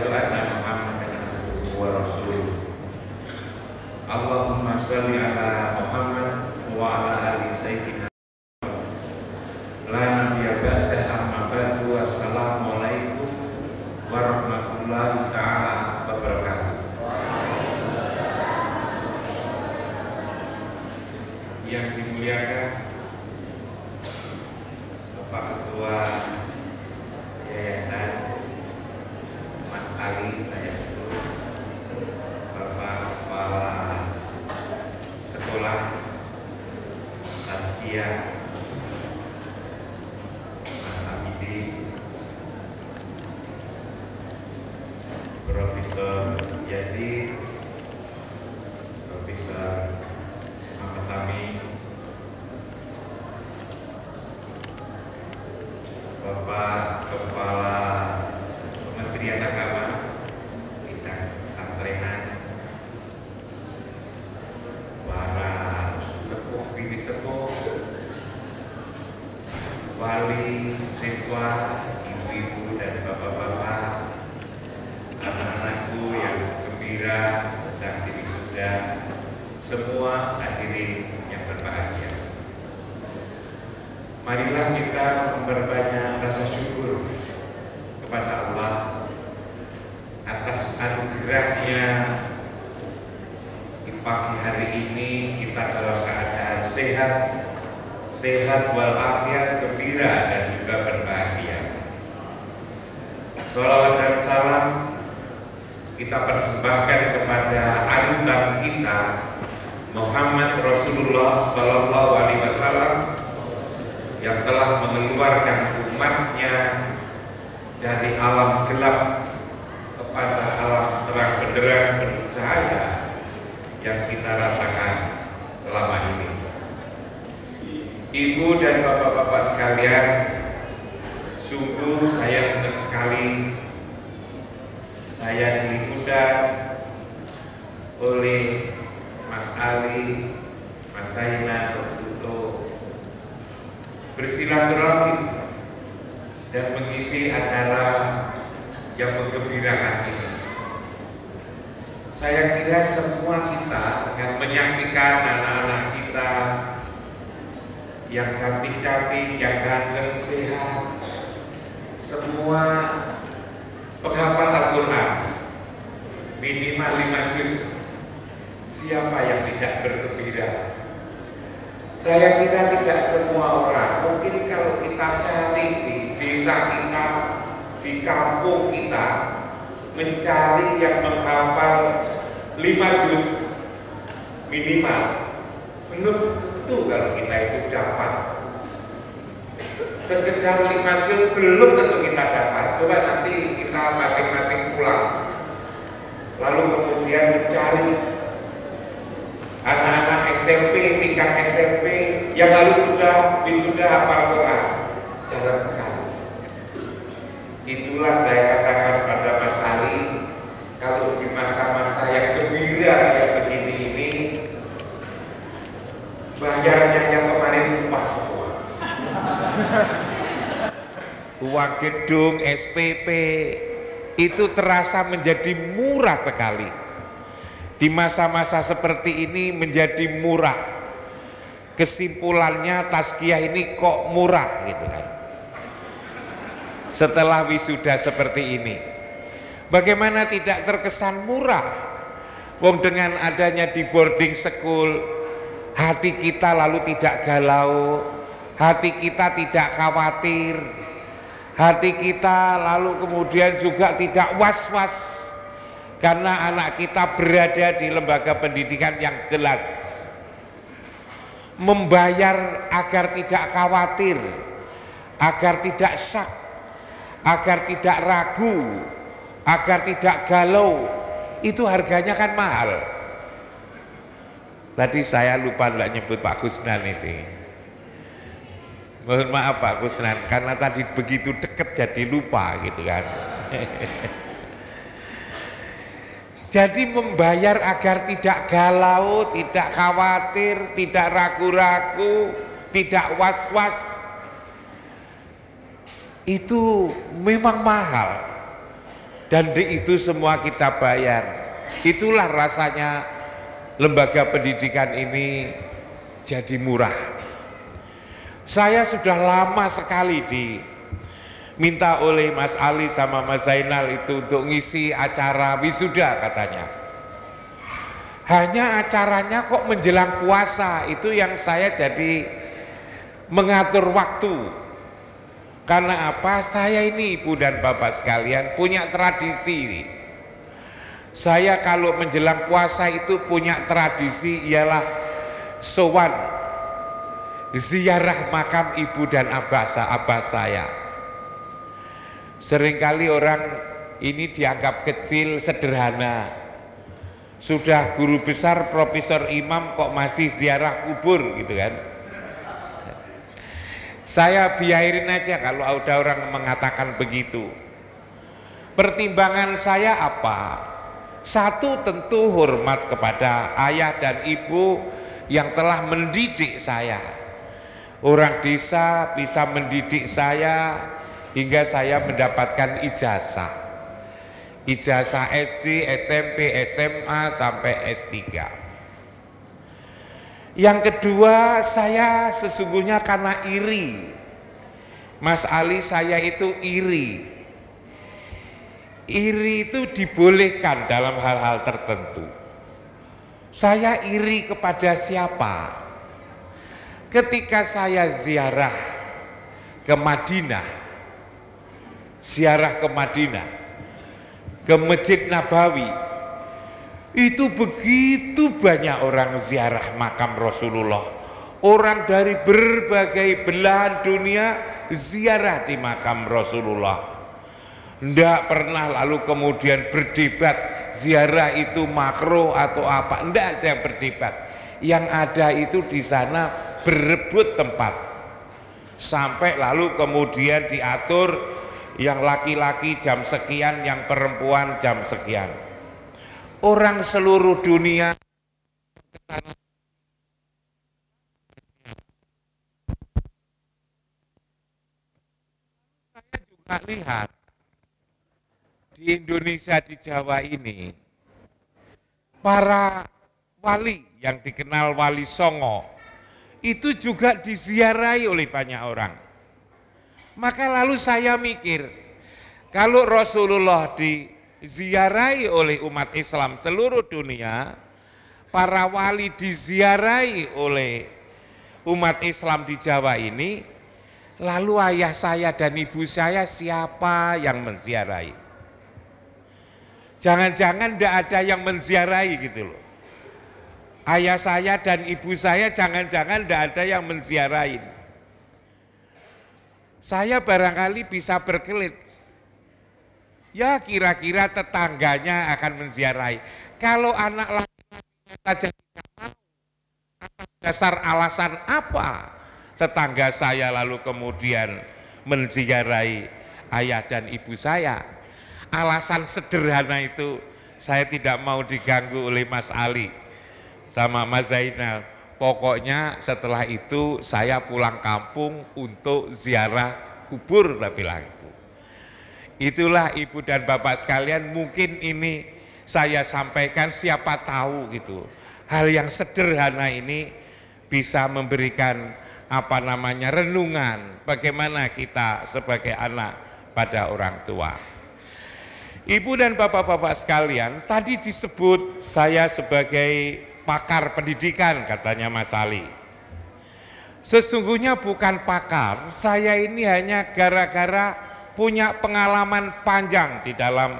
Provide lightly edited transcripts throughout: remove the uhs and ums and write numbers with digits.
asyhadu anna Muhammadan abduhu wa rasuluh. Allahumma shalli ala Muhammad wa ala ali sayyidina la nabiyya ba'da amma ba'du. Wassalamualaikum warahmatullahi ta'ala wabarakatuh. Yang dimuliakan Bapak Ketua Yayasan Mas Ali, saya dulu, Bapak Kepala Sekolah Taskia Mas Hamidi, Profesor Yazid, Profesor Muhammad Tami, Bapak Kepala Kementerian Agama bidang pesantrenan, para sepuh bini sepuh, wali siswa, ibu-ibu dan bapak-bapak, anak-anakku yang gembira sedang diwisuda, semua hadirin yang berbahagia. Marilah kita memperbanyak rasa syukur kepada Allah atas anugerahnya di pagi hari ini kita dalam keadaan sehat walafiat, gembira dan juga berbahagia. Sholawat dan salam kita persembahkan kepada anutan kita Muhammad Rasulullah Sallallahu Alaihi Wasallam yang telah mengeluarkan umatnya dari alam gelap kepada alam terang benderang penuh cahaya yang kita rasakan selama ini. Ibu dan bapak-bapak sekalian, sungguh saya senang sekali saya diundang oleh Mas Ali, Mas Zainal untuk bersilaturahmi dan mengisi acara yang menggembirakan ini. Saya kira semua kita yang menyaksikan anak-anak kita yang cantik-cantik, yang ganteng, sehat, semua penghafal Al-Quran minimal 5 juz. Siapa yang tidak bergembira? Saya kira tidak semua orang. Mungkin kalau kita cari di desa kita, di kampung kita, mencari yang menghafal 5 juz minimal, belum tentu kalau kita itu dapat. Sekedar 5 juz belum tentu kita dapat. Coba nanti kita masing-masing pulang, lalu kemudian mencari anak-anak SMP, tingkat SMP yang lalu sudah wisuda hafal Quran. Jarang sekali. Itulah saya katakan pada Mas Ali, kalau di masa-masa yang gembira yang begini ini, bayarnya yang kemarin pas semua. Uang gedung, SPP itu terasa menjadi murah sekali. Di masa-masa seperti ini menjadi murah. Kesimpulannya Tazkiyah ini kok murah gitu kan. Setelah wisuda seperti ini, bagaimana tidak terkesan murah? Wong dengan adanya di boarding school, hati kita lalu tidak galau, hati kita tidak khawatir, hati kita lalu kemudian juga tidak was-was. Karena anak kita berada di lembaga pendidikan yang jelas, membayar agar tidak khawatir, agar tidak syak, agar tidak ragu, agar tidak galau, itu harganya kan mahal. Tadi saya lupa tidak nyebut Pak Kusnan itu. Mohon maaf Pak Kusnan, karena tadi begitu dekat jadi lupa gitu kan. Jadi membayar agar tidak galau, tidak khawatir, tidak ragu-ragu, tidak was-was, itu memang mahal. dan itu semua kita bayar. Itulah rasanya lembaga pendidikan ini jadi murah. Saya sudah lama sekali diminta oleh Mas Ali sama Mas Zainal itu untuk ngisi acara wisuda katanya. Hanya acaranya kok menjelang puasa, itu yang saya jadi mengatur waktu. Karena apa? Saya ini ibu dan bapak sekalian punya tradisi. Saya kalau menjelang puasa itu punya tradisi ialah sowan ziarah makam ibu dan abah saya. Seringkali orang ini dianggap kecil, sederhana. Sudah guru besar, profesor, imam kok masih ziarah kubur gitu kan. Saya biarin aja kalau ada orang mengatakan begitu. Pertimbangan saya apa? Satu, tentu hormat kepada ayah dan ibu yang telah mendidik saya. Orang desa bisa mendidik saya hingga saya mendapatkan ijazah. Ijazah SD, SMP, SMA sampai S3. Yang kedua, saya sesungguhnya karena iri. Mas Ali, saya itu iri. Iri itu dibolehkan dalam hal-hal tertentu. Saya iri kepada siapa? Ketika saya ziarah ke Madinah, ke Masjid Nabawi, itu begitu banyak orang ziarah makam Rasulullah. Orang dari berbagai belahan dunia ziarah di makam Rasulullah. Tidak pernah lalu kemudian berdebat ziarah itu makruh atau apa. Tidak ada yang berdebat. Yang ada itu di sana berebut tempat. Sampai lalu kemudian diatur yang laki-laki jam sekian, yang perempuan jam sekian. Orang seluruh dunia saya juga lihat di Indonesia, di Jawa ini para wali yang dikenal Wali Songo itu juga diziarahi oleh banyak orang. Maka lalu saya mikir, kalau Rasulullah diziarahi oleh umat Islam seluruh dunia, para wali diziarahi oleh umat Islam di Jawa ini, lalu ayah saya dan ibu saya siapa yang menziarahi? Jangan-jangan tidak ada yang menziarahi gitu loh. Ayah saya dan ibu saya jangan-jangan tidak ada yang menziarahi. Saya barangkali bisa berkelit, ya kira-kira tetangganya akan menziarahi. Kalau anak laki-laki saja tidak mau, atas dasar alasan apa tetangga saya lalu kemudian menziarahi ayah dan ibu saya? Alasan sederhana itu saya tidak mau diganggu oleh Mas Ali sama Mas Zainal. Pokoknya setelah itu saya pulang kampung untuk ziarah kubur, saya bilang itu. Itulah ibu dan bapak sekalian, mungkin ini saya sampaikan, siapa tahu gitu. Hal yang sederhana ini bisa memberikan renungan bagaimana kita sebagai anak pada orang tua. Ibu dan bapak-bapak sekalian, tadi disebut saya sebagai pakar pendidikan, katanya Mas Ali. Sesungguhnya bukan pakar, saya ini hanya gara-gara punya pengalaman panjang di dalam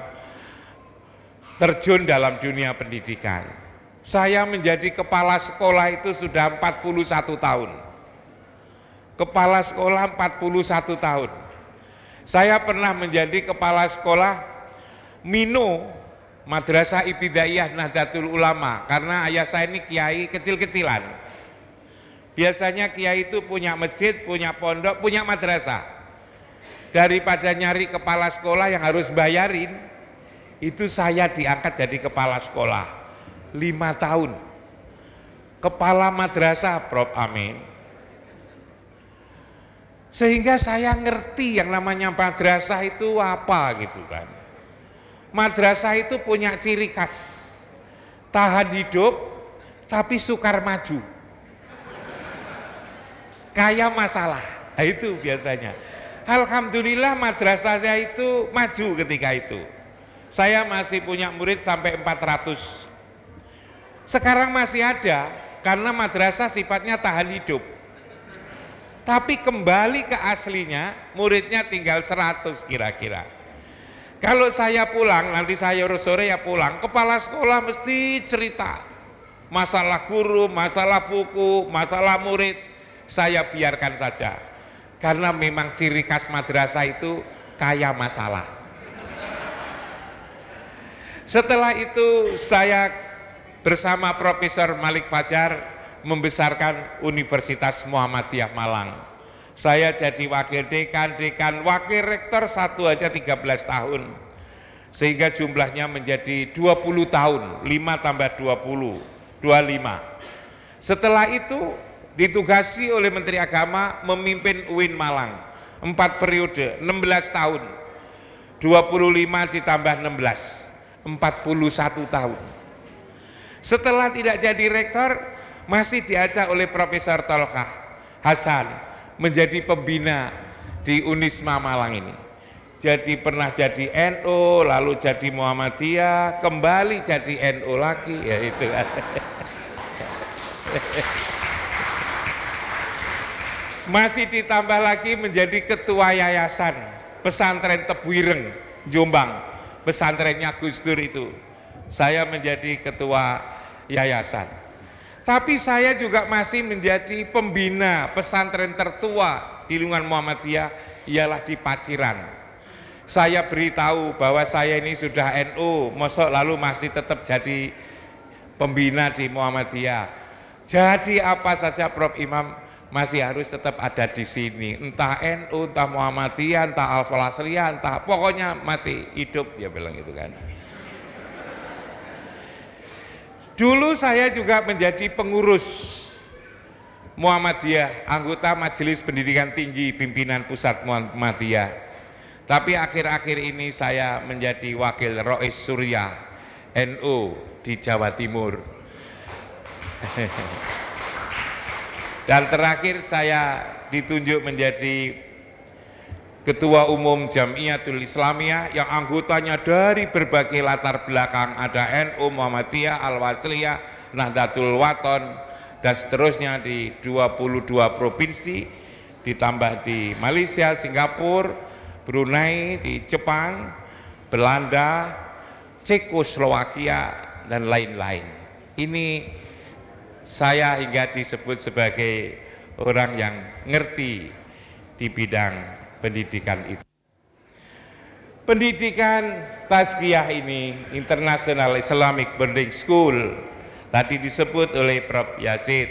terjun dalam dunia pendidikan. Saya menjadi kepala sekolah itu sudah 41 tahun. Kepala sekolah 41 tahun. Saya pernah menjadi kepala sekolah Mino, Madrasah Ibtidaiyah Nahdlatul Ulama, karena ayah saya ini kiai kecil-kecilan. Biasanya kiai itu punya masjid, punya pondok, punya madrasah. Daripada nyari kepala sekolah yang harus bayarin, itu saya diangkat jadi kepala sekolah 5 tahun. Kepala madrasah, Prof. Amin. Sehingga saya ngerti yang namanya madrasah itu apa gitu kan. Madrasah itu punya ciri khas, tahan hidup tapi sukar maju, kaya masalah. Nah, itu biasanya. Alhamdulillah madrasah saya itu maju ketika itu. Saya masih punya murid sampai 400. Sekarang masih ada karena madrasah sifatnya tahan hidup. Tapi kembali ke aslinya, muridnya tinggal 100 kira-kira. Kalau saya pulang, nanti saya sore ya pulang, kepala sekolah mesti cerita masalah guru, masalah buku, masalah murid. Saya biarkan saja, karena memang ciri khas madrasah itu kaya masalah. Setelah itu saya bersama Profesor Malik Fajar membesarkan Universitas Muhammadiyah Malang. Saya jadi wakil dekan, wakil rektor satu aja 13 tahun. Sehingga jumlahnya menjadi 20 tahun, 5 tambah 20, 25. Setelah itu ditugasi oleh Menteri Agama memimpin UIN Malang 4 periode, 16 tahun. 25 ditambah 16, 41 tahun. Setelah tidak jadi rektor, masih diajak oleh Profesor Tolkah Hasan menjadi pembina di Unisma Malang ini. Jadi pernah jadi NU, lalu jadi Muhammadiyah, kembali jadi NU lagi, ya itu. Masih ditambah lagi menjadi ketua yayasan pesantren Tebuireng, Jombang, pesantrennya Gus Dur itu. Saya menjadi ketua yayasan. Tapi saya juga masih menjadi pembina pesantren tertua di lingkungan Muhammadiyah, ialah di Paciran. Saya beritahu bahwa saya ini sudah NU, mosok lalu masih tetap jadi pembina di Muhammadiyah. Jadi apa saja Prof Imam masih harus tetap ada di sini, entah NU, entah Muhammadiyah, entah Al-Falasriyah, entah pokoknya masih hidup, dia bilang gitu kan. Dulu saya juga menjadi pengurus Muhammadiyah, anggota Majelis Pendidikan Tinggi Pimpinan Pusat Muhammadiyah. Tapi akhir-akhir ini saya menjadi wakil Rois Suriah NU di Jawa Timur. Dan terakhir saya ditunjuk menjadi Ketua Umum Jamiatul Islamiyah yang anggotanya dari berbagai latar belakang, ada NU, Muhammadiyah, Al-Wasliyah, Nahdlatul Wathon, dan seterusnya di 22 provinsi, ditambah di Malaysia, Singapura, Brunei, di Jepang, Belanda, Cekoslowakia, dan lain-lain. Ini saya hingga disebut sebagai orang yang ngerti di bidang pendidikan itu. Pendidikan Tazkiyah ini, International Islamic Boarding School, tadi disebut oleh Prof Yazid,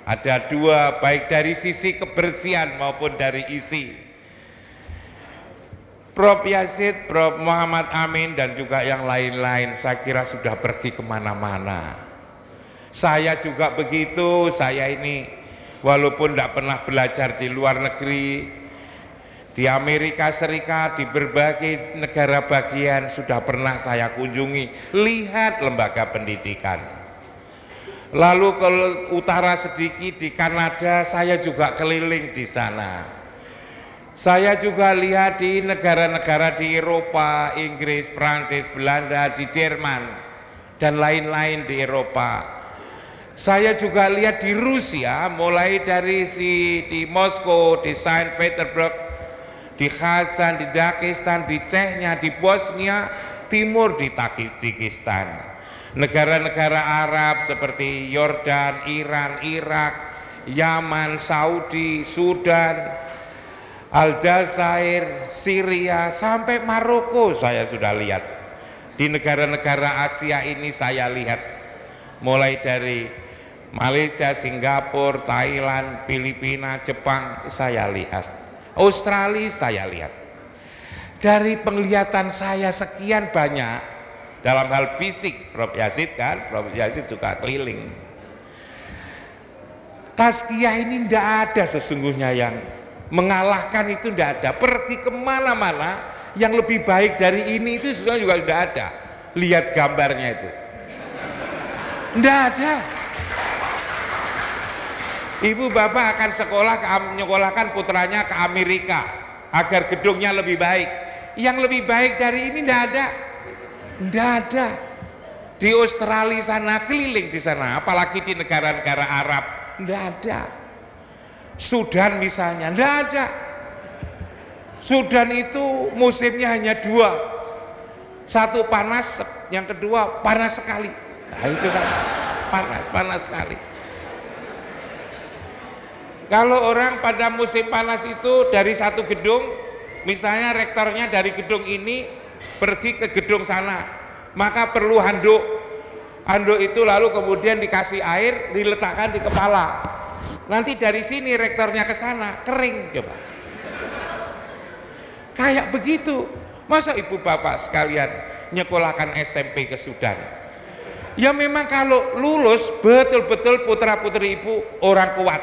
ada dua, baik dari sisi kebersihan maupun dari isi. Prof Yazid, Prof Muhammad Amin, dan juga yang lain-lain, saya kira sudah pergi kemana-mana. Saya juga begitu, saya ini walaupun tidak pernah belajar di luar negeri, di Amerika Serikat, di berbagai negara bagian sudah pernah saya kunjungi, lihat lembaga pendidikan. Lalu ke utara sedikit di Kanada, saya juga keliling di sana. Saya juga lihat di negara-negara di Eropa, Inggris, Prancis, Belanda, di Jerman, dan lain-lain di Eropa. Saya juga lihat di Rusia, mulai dari di Moskow, di Saint Petersburg, di Kazan, di Dagestan, di Chechnya, di Bosnia Timur, di Tajikistan. Negara-negara Arab seperti Yordan, Iran, Irak, Yaman, Saudi, Sudan, Aljazair, Syria, sampai Maroko saya sudah lihat. Di negara-negara Asia ini saya lihat, mulai dari Malaysia, Singapura, Thailand, Filipina, Jepang, saya lihat. Australia saya lihat. Dari penglihatan saya sekian banyak dalam hal fisik, Prof Yazid kan, Prof Yazid juga keliling. Tazkiyah ini tidak ada sesungguhnya yang mengalahkan, itu tidak ada. Pergi kemana-mana yang lebih baik dari ini itu juga tidak ada. Lihat gambarnya itu, tidak ada. Ibu bapak akan menyekolahkan putranya ke Amerika agar gedungnya lebih baik. Yang lebih baik dari ini tidak ada, tidak ada. Di Australia sana, keliling di sana, apalagi di negara-negara Arab, tidak ada. Sudan misalnya, tidak ada. Sudan itu musimnya hanya dua, satu panas, yang kedua panas sekali. Nah itu kan panas sekali. Kalau orang pada musim panas itu dari satu gedung, misalnya rektornya dari gedung ini pergi ke gedung sana, maka perlu handuk. Handuk itu lalu kemudian dikasih air, diletakkan di kepala. Nanti dari sini rektornya ke sana, kering coba. Kayak begitu. Masa ibu bapak sekalian nyekolahkan SMP ke Sudan? Ya memang kalau lulus betul-betul putra putri ibu orang kuat.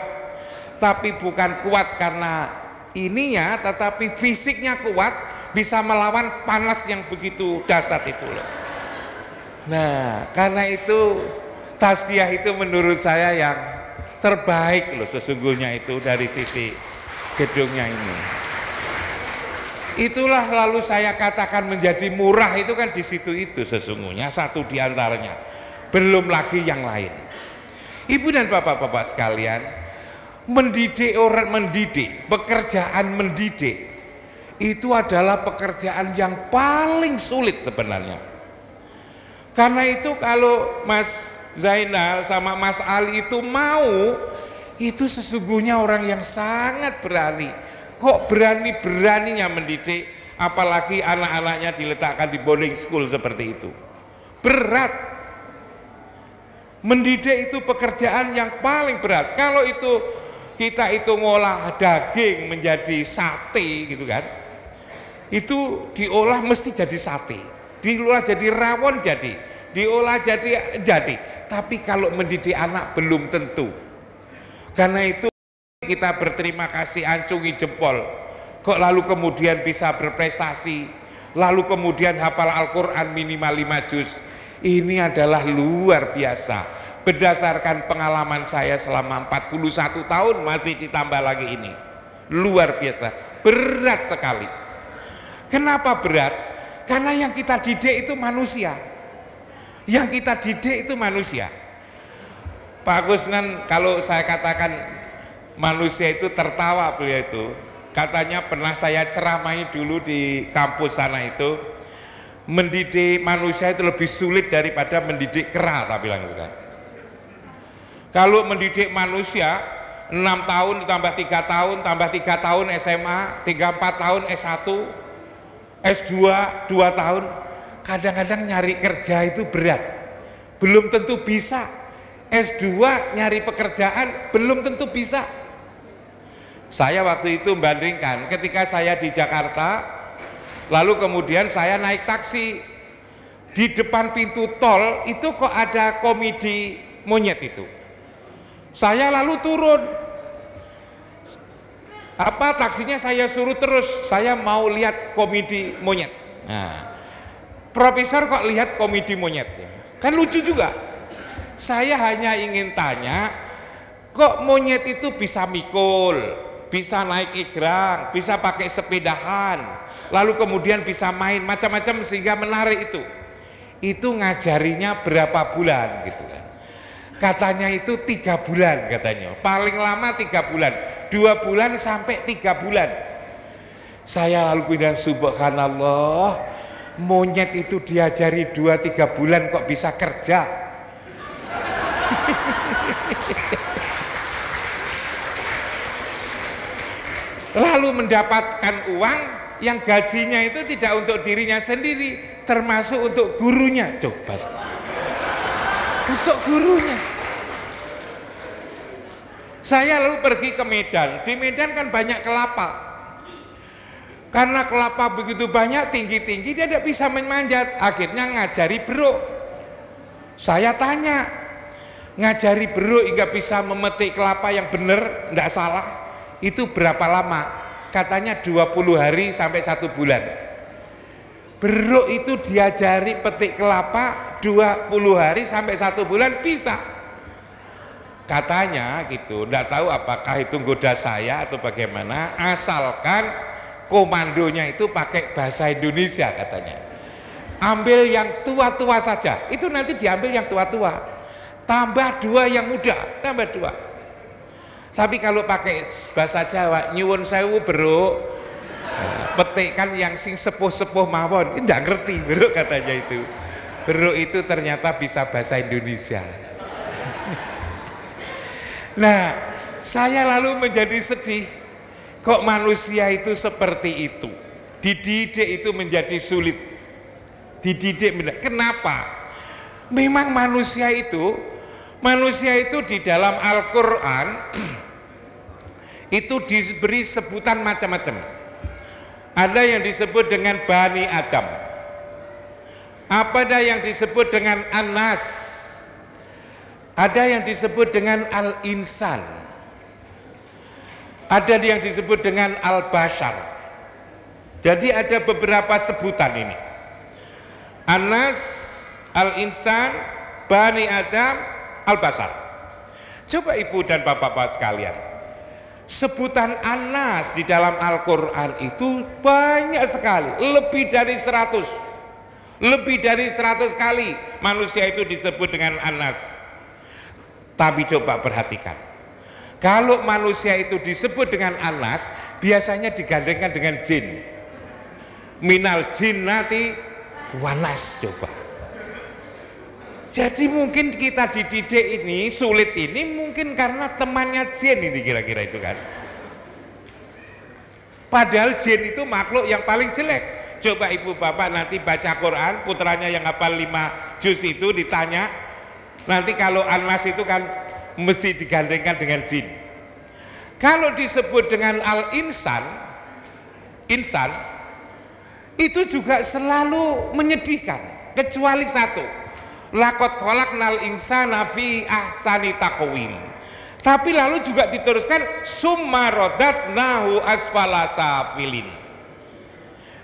Tapi bukan kuat karena ininya, tetapi fisiknya kuat, bisa melawan panas yang begitu dahsyat itu loh. Nah karena itu tazkiyah itu menurut saya yang terbaik loh sesungguhnya itu dari sisi gedungnya ini. Itulah lalu saya katakan menjadi murah itu kan di situ itu sesungguhnya satu diantaranya, belum lagi yang lain. Ibu dan bapak-bapak sekalian, mendidik orang, pekerjaan mendidik itu adalah pekerjaan yang paling sulit sebenarnya. Karena itu kalau Mas Zainal sama Mas Ali itu mau, itu sesungguhnya orang yang sangat berani. Kok berani-beraninya mendidik, apalagi anak-anaknya diletakkan di boarding school seperti itu. Berat. Mendidik itu pekerjaan yang paling berat. Kalau itu kita itu ngolah daging menjadi sate gitu kan, itu diolah mesti jadi sate, diolah jadi rawon jadi, diolah jadi. Tapi kalau mendidik anak belum tentu. Karena itu kita berterima kasih, acungi jempol, kok lalu kemudian bisa berprestasi, lalu kemudian hafal Al-Quran minimal 5 juz. Ini adalah luar biasa. Berdasarkan pengalaman saya selama 41 tahun masih ditambah lagi ini, luar biasa, berat sekali. Kenapa berat? Karena yang kita didik itu manusia, yang kita didik itu manusia. Pak Agus kan kalau saya katakan manusia itu tertawa, beliau itu katanya pernah saya ceramahi dulu di kampus sana itu, mendidik manusia itu lebih sulit daripada mendidik kera, tak bilang itu kan. Kalau mendidik manusia 6 tahun ditambah 3 tahun tambah 3 tahun SMA, 3-4 tahun S1, S2 2 tahun, kadang-kadang nyari kerja itu berat, belum tentu bisa. S2 nyari pekerjaan belum tentu bisa. Saya waktu itu membandingkan ketika saya di Jakarta, lalu kemudian saya naik taksi, di depan pintu tol itu kok ada komedi monyet itu. Saya lalu turun, taksinya saya suruh terus, saya mau lihat komedi monyet. Nah, profesor kok lihat komedi monyet, kan lucu juga. Saya hanya ingin tanya, kok monyet itu bisa mikul, bisa naik igrang, bisa pakai sepedahan, lalu kemudian bisa main macam-macam sehingga menarik itu. Itu ngajarinya berapa bulan gitu kan? Katanya itu 3 bulan katanya, paling lama 3 bulan, 2 bulan sampai 3 bulan. Saya lalu bilang subhanallah, monyet itu diajari 2-3 bulan kok bisa kerja. Lalu mendapatkan uang yang gajinya itu tidak untuk dirinya sendiri, termasuk untuk gurunya. Coba, untuk gurunya. Saya lalu pergi ke Medan. Di Medan kan banyak kelapa. Karena kelapa begitu banyak, tinggi-tinggi, dia tidak bisa memanjat. Akhirnya ngajari beruk. Saya tanya, ngajari beruk hingga bisa memetik kelapa yang benar, tidak salah, itu berapa lama? Katanya 20 hari sampai 1 bulan. Beruk itu diajari petik kelapa 20 hari sampai 1 bulan bisa. Katanya gitu, enggak tahu apakah itu goda saya atau bagaimana, asalkan komandonya itu pakai bahasa Indonesia katanya. Ambil yang tua-tua saja, itu nanti diambil yang tua-tua. Tambah 2 yang muda, tambah 2. Tapi kalau pakai bahasa Jawa, nyuwun sewu beruk, petikkan yang sing sepuh-sepuh mawon, ini enggak ngerti beruk katanya itu. Beruk itu ternyata bisa bahasa Indonesia. Nah, saya lalu menjadi sedih, kok manusia itu seperti itu. Dididik itu menjadi sulit. Kenapa? Memang manusia itu di dalam Al-Quran itu diberi sebutan macam-macam. Ada yang disebut dengan Bani Adam, ada yang disebut dengan An-Nas, ada yang disebut dengan Al-Insan, ada yang disebut dengan Al-Bashar. Jadi ada beberapa sebutan ini: An-Nas, Al-Insan, Bani Adam, Al-Bashar. Coba ibu dan bapak-bapak sekalian, sebutan An-Nas di dalam Al-Quran itu banyak sekali, lebih dari 100 kali manusia itu disebut dengan An-Nas. Tapi coba perhatikan, kalau manusia itu disebut dengan An-Nas, biasanya digandengkan dengan jin. Minal jinnati wanas. Coba, jadi mungkin kita dididik ini sulit ini mungkin karena temannya jin ini, kira-kira itu kan. Padahal jin itu makhluk yang paling jelek. Coba ibu bapak nanti baca Quran, putranya yang hafal 5 juz itu ditanya, nanti kalau An-Nas itu kan mesti digandengkan dengan jin. Kalau disebut dengan Al-Insan, insan, itu juga selalu menyedihkan, kecuali satu, laqad khalaqnal insana fi ahsani taqwim. Tapi lalu juga diteruskan summa radatnahu asfala safilin.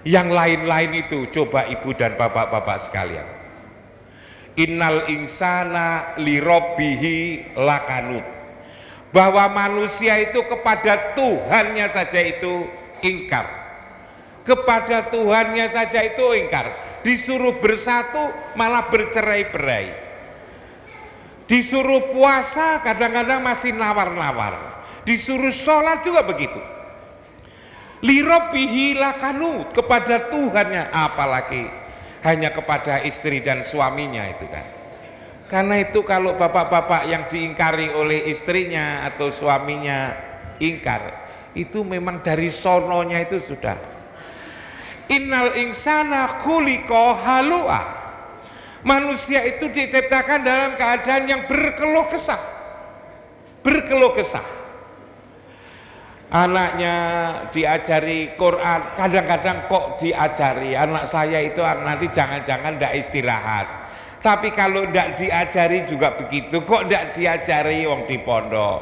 Yang lain-lain itu coba ibu dan bapak-bapak sekalian, innal insana lirabbihi lakanut, bahwa manusia itu kepada Tuhannya saja itu ingkar, kepada Tuhannya saja itu ingkar. Disuruh bersatu malah bercerai-berai, disuruh puasa kadang-kadang masih nawar-nawar, disuruh sholat juga begitu. Lirabbihi lakanut, kepada Tuhannya, apalagi hanya kepada istri dan suaminya itu kan. Karena itu kalau bapak-bapak yang diingkari oleh istrinya atau suaminya ingkar, itu memang dari sononya itu sudah. Innal insana khuliqa halu'a, manusia itu diciptakan dalam keadaan yang berkeluh kesah. Anaknya diajari Quran, kadang-kadang kok diajari anak saya itu nanti jangan-jangan tidak istirahat. Tapi kalau tidak diajari juga begitu, kok tidak diajari wong di pondok.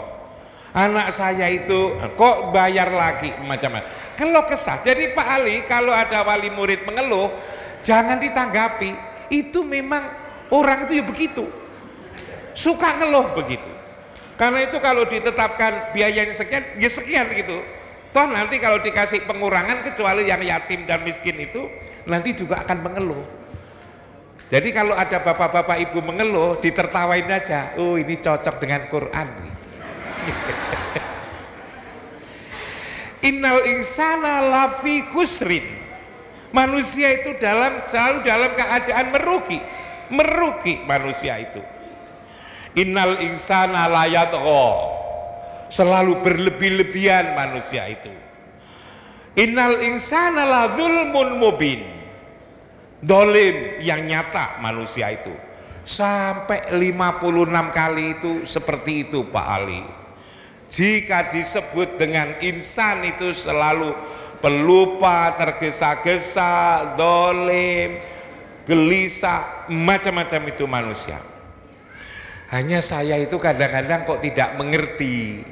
Anak saya itu kok bayar lagi, macam-macam. Keluh kesah. Jadi Pak Ali, kalau ada wali murid mengeluh, jangan ditanggapi. Itu memang orang itu ya begitu, suka ngeluh begitu. Karena itu kalau ditetapkan biayanya sekian, ya sekian gitu. Toh nanti kalau dikasih pengurangan, kecuali yang yatim dan miskin itu nanti juga akan mengeluh. Jadi kalau ada bapak-bapak ibu mengeluh, ditertawain aja. Oh, ini cocok dengan Quran. Innal insana lafi khusrin, manusia itu selalu dalam keadaan merugi manusia itu. Innal insana layatgha, selalu berlebih-lebihan manusia itu. Innal insana ladzulmun mubin, dolim yang nyata manusia itu. Sampai 56 kali itu seperti itu Pak Ali. Jika disebut dengan insan itu selalu pelupa, tergesa-gesa, dolim, gelisah, macam-macam itu manusia. Hanya saya itu kadang-kadang kok tidak mengerti.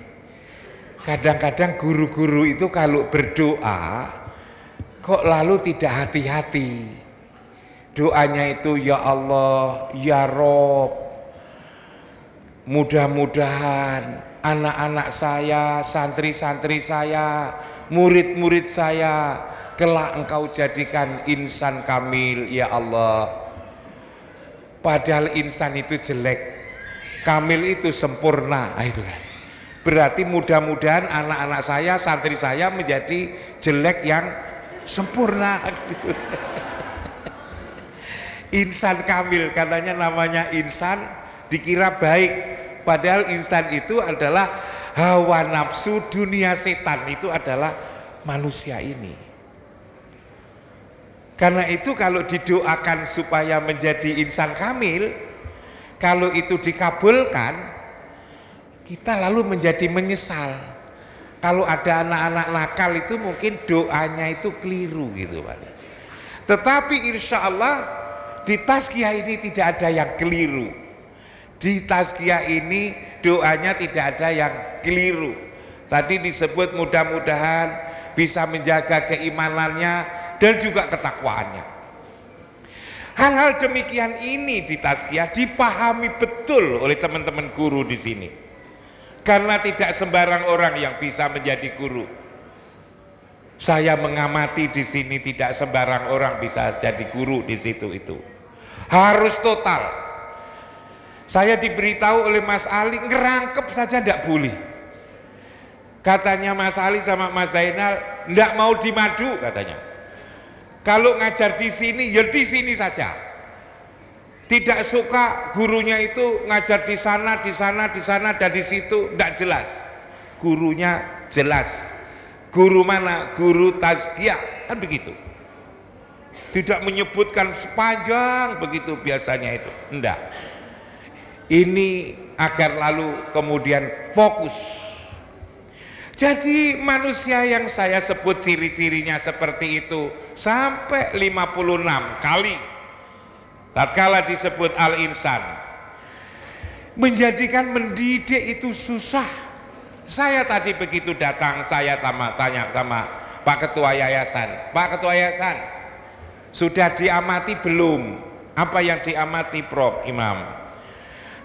Kadang-kadang guru-guru itu kalau berdoa kok lalu tidak hati-hati. doanya itu, ya Allah, ya Rob, mudah-mudahan anak-anak saya, santri-santri saya, murid-murid saya kelak engkau jadikan insan kamil ya Allah. Padahal insan itu jelek, kamil itu sempurna. Nah, itu kan berarti mudah-mudahan anak-anak saya, santri saya menjadi jelek yang sempurna. Insan kamil, katanya namanya insan, dikira baik, padahal insan itu adalah hawa nafsu dunia setan, itu adalah manusia ini. Karena itu kalau didoakan supaya menjadi insan kamil, kalau itu dikabulkan, kita lalu menjadi menyesal. Kalau ada anak-anak nakal itu mungkin doanya itu keliru gitu Pak. Tetapi insya Allah di tazkiyah ini tidak ada yang keliru. Di tazkiyah ini doanya tidak ada yang keliru. Tadi disebut mudah-mudahan bisa menjaga keimanannya dan juga ketakwaannya. Hal-hal demikian ini di tazkiyah dipahami betul oleh teman-teman guru di sini. Karena tidak sembarang orang yang bisa menjadi guru. Saya mengamati di sini tidak sembarang orang bisa jadi guru di situ itu. Harus total. Saya diberitahu oleh Mas Ali, ngerangkep saja tidak boleh. Katanya Mas Ali sama Mas Zainal, tidak mau di Madu katanya. Kalau ngajar di sini, ya di sini saja. Tidak suka gurunya itu ngajar di sana, di sana, di sana, dan di situ, tidak jelas. Gurunya jelas. Guru mana? Guru tazkiyah, kan begitu. Tidak menyebutkan sepanjang begitu biasanya itu, enggak. Ini agar lalu kemudian fokus. Jadi manusia yang saya sebut ciri-cirinya seperti itu sampai 56 kali tatkala disebut al-insan, menjadikan mendidik itu susah. Saya tadi begitu datang, saya tanya sama Pak Ketua Yayasan, Pak Ketua Yayasan, sudah diamati belum? Apa yang diamati Prof Imam?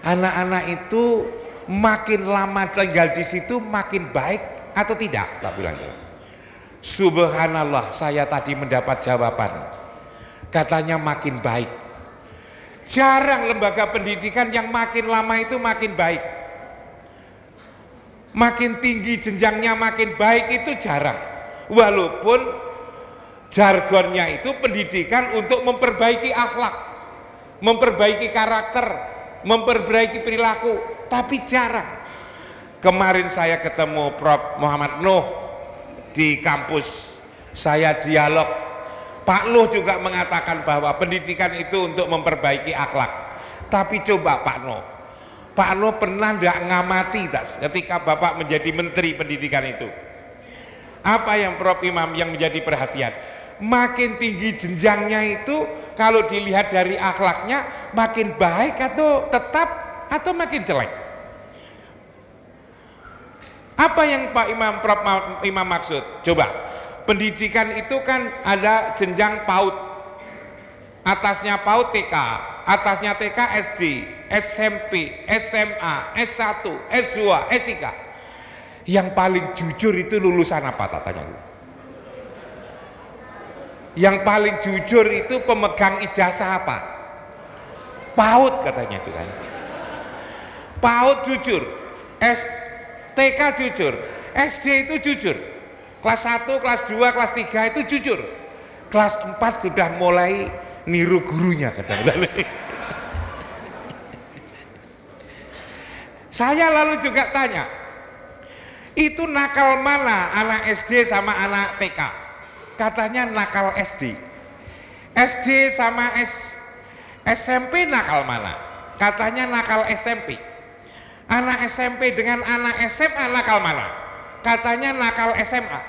Anak-anak itu makin lama tinggal di situ makin baik atau tidak? Tak bilang gitu. Subhanallah, saya tadi mendapat jawaban. Katanya makin baik. Jarang lembaga pendidikan yang makin lama itu makin baik. Makin tinggi jenjangnya makin baik itu jarang. Walaupun jargonnya itu pendidikan untuk memperbaiki akhlak, memperbaiki karakter, memperbaiki perilaku, tapi jarang. Kemarin saya ketemu Prof Muhammad Nuh di kampus, saya dialog. Pak Nuh juga mengatakan bahwa pendidikan itu untuk memperbaiki akhlak. Tapi coba Pak Nuh pernah tidak ngamati ketika Bapak menjadi Menteri Pendidikan itu? Apa yang Prof Imam yang menjadi perhatian? Makin tinggi jenjangnya itu kalau dilihat dari akhlaknya makin baik atau tetap atau makin jelek? Apa yang Pak Imam Prof Imam maksud? Coba, pendidikan itu kan ada jenjang PAUD, atasnya PAUD TK, atasnya TK SD, SMP, SMA, S1, S2, S3. Yang paling jujur itu lulusan apa katanya? Yang paling jujur itu pemegang ijazah apa? PAUD katanya itu kan. PAUD jujur, TK jujur, SD itu jujur, kelas 1, kelas 2, kelas 3 itu jujur, kelas 4 sudah mulai niru gurunya katanya. Saya lalu juga tanya, itu nakal mana anak SD sama anak TK? Katanya nakal SD. SD sama SMP nakal mana? Katanya nakal SMP. Anak SMP dengan anak SMA nakal mana? Katanya nakal SMA.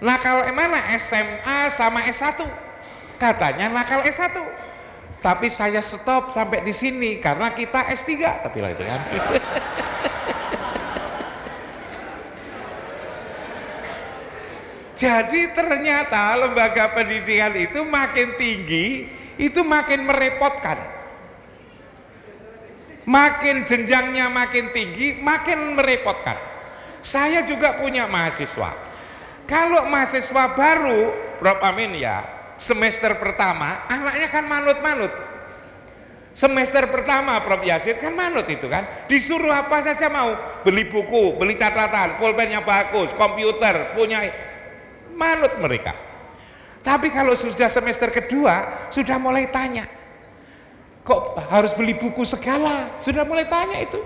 Nakal mana? SMA sama S1. Katanya nakal S1. Tapi saya stop sampai di sini karena kita S3. Tapi lah itu kan. Jadi ternyata lembaga pendidikan itu makin tinggi itu makin merepotkan. Makin jenjangnya makin tinggi, makin merepotkan. Saya juga punya mahasiswa. Kalau mahasiswa baru, Prof Amin ya, semester pertama, anaknya kan manut-manut. Semester pertama Prof Yasin kan manut itu kan, disuruh apa saja mau, beli buku, beli catatan, pulpennya bagus, komputer, punya, manut mereka. Tapi kalau sudah semester kedua, sudah mulai tanya, kok harus beli buku segala, sudah mulai tanya itu.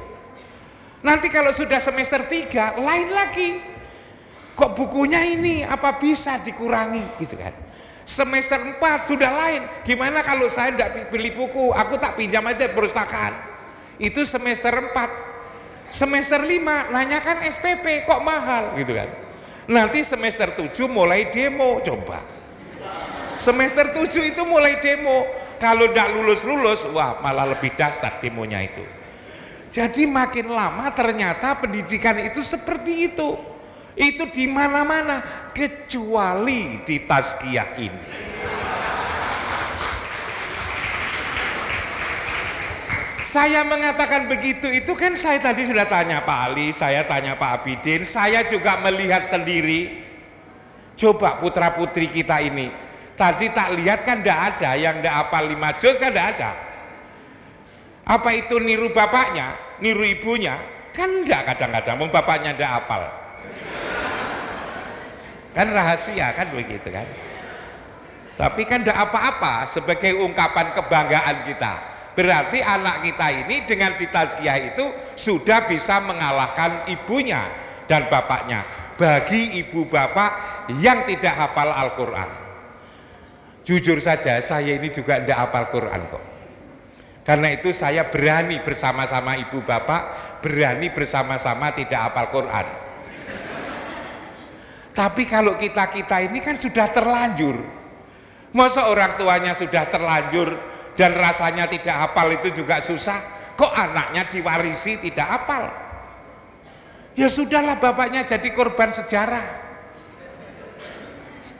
Nanti kalau sudah semester 3 lain lagi, kok bukunya ini apa bisa dikurangi gitu kan. Semester 4 sudah lain, gimana kalau saya tidak beli buku, aku tak pinjam aja perpustakaan. Itu semester 4. Semester 5 nanyakan SPP kok mahal gitu kan. Nanti semester 7 mulai demo, coba semester 7 itu mulai demo, kalau tidak lulus-lulus, wah malah lebih dahsyat demonya itu. Jadi makin lama ternyata pendidikan itu seperti itu di mana-mana kecuali di tazkiyah ini. Saya mengatakan begitu itu kan saya tadi sudah tanya Pak Ali, saya tanya Pak Abidin, saya juga melihat sendiri. Coba putra putri kita ini, tadi tak lihat kan tidak ada yang tidak hafal 5 juz kan tidak ada. Apa itu niru bapaknya, niru ibunya? Kan enggak, kadang-kadang bapaknya tidak hafal. Kan rahasia kan begitu kan. Tapi kan tidak apa-apa sebagai ungkapan kebanggaan kita. Berarti anak kita ini dengan ditazkiyah itu sudah bisa mengalahkan ibunya dan bapaknya. Bagi ibu bapak yang tidak hafal Al-Quran, jujur saja saya ini juga tidak hafal Quran kok. Karena itu saya berani bersama-sama ibu bapak, berani bersama-sama tidak hafal Quran. Tapi kalau kita ini kan sudah terlanjur. Masa orang tuanya sudah terlanjur dan rasanya tidak hafal itu juga susah, kok anaknya diwarisi tidak hafal? Ya sudahlah, bapaknya jadi korban sejarah.